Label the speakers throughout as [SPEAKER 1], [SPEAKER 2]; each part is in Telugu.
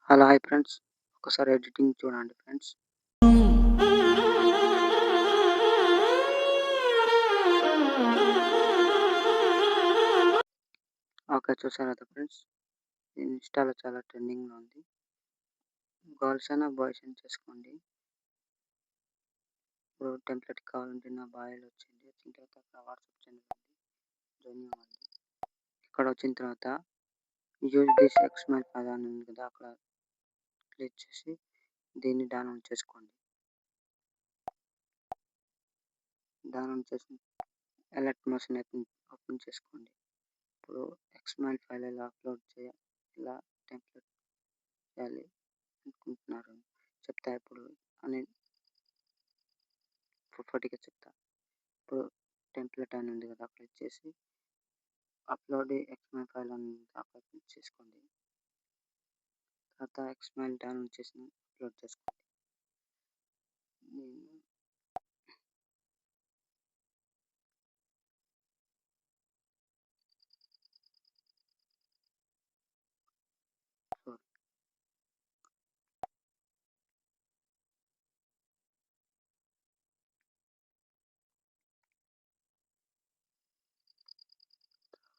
[SPEAKER 1] Hello hi friends. ఒకసారి ఎడిటింగ్ చూడండి ఫ్రెండ్స్. ఓకే, చూసారు కదా ఫ్రెండ్స్. ఇన్‌స్టాలో చాలా ట్రెండింగ్‌లో ఉంది. గర్ల్స్ అయినా బాయ్స్ అయినా చేసుకోండి. ఇప్పుడు టెంప్లెట్ కావాలంటే నా బాయోలో వచ్చింది. వచ్చిన తర్వాత అక్కడ వాట్సాప్ ఛానల్ ఉంది. జాయిన్ అవ్వండి. ఇక్కడ వచ్చిన తర్వాత యూజ్ దిస్ ఎక్స్ఎంఎల్ ఫైల్ అని ఉంది కదా, అక్కడ క్లిక్ చేసి దీన్ని డౌన్లోడ్ చేసుకోండి. డౌన్లోడ్ చేసి అలర్ట్ మోషన్ ఓపెన్ చేసుకోండి. ఇప్పుడు ఎక్స్ఎంఎల్ ఫైల్ ఎలా అప్లోడ్ చేయాలి, ఎలా టెంప్లెట్ చేయాలి అనుకుంటున్నారు చెప్తా. ఇప్పుడు అని ఫటాఫట్‌గా చెప్తా. ఇప్పుడు టెంప్లెట్ అని ఉంది కదా, క్లిక్ చేసి అప్లోడ్ ఎక్స్ఎంఎల్ ఫైల్ అని ఉంది అక్కడ క్లిక్ చేసుకోండి. తర్వాత ఎక్స్ఎంఎల్ డౌన్లోడ్ చేసి అప్లోడ్ చేసుకోండి.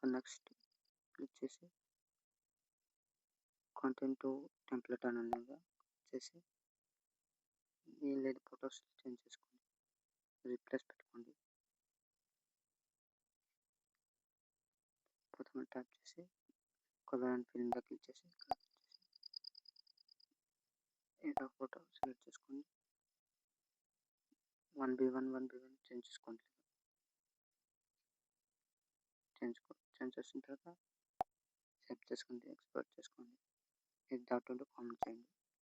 [SPEAKER 1] నేను నెక్స్ట్ క్లిక్ చేసి కంటెంట్ టెంప్లెట్ అని ఉంది కదా, చేసి ఏం లేదు, ఫొటోస్ చేంజ్ చేసుకోండి, రీప్లేస్ పెట్టుకోండి. ప్రథమ ట్యాప్ చేసి కలర్ అండ్ ఫిల్ మీద క్లిక్ చేసి ఏదో ఫోటో సెలెక్ట్ చేసుకోండి. 1:1 చేంజ్ చేసుకోండి. చేంజ్ చేసిన తర్వాత సేవ్ చేసుకోండి, ఎక్స్పోర్ట్ చేసుకోండి. ఇది డాట్ కామెంట్ చేయండి.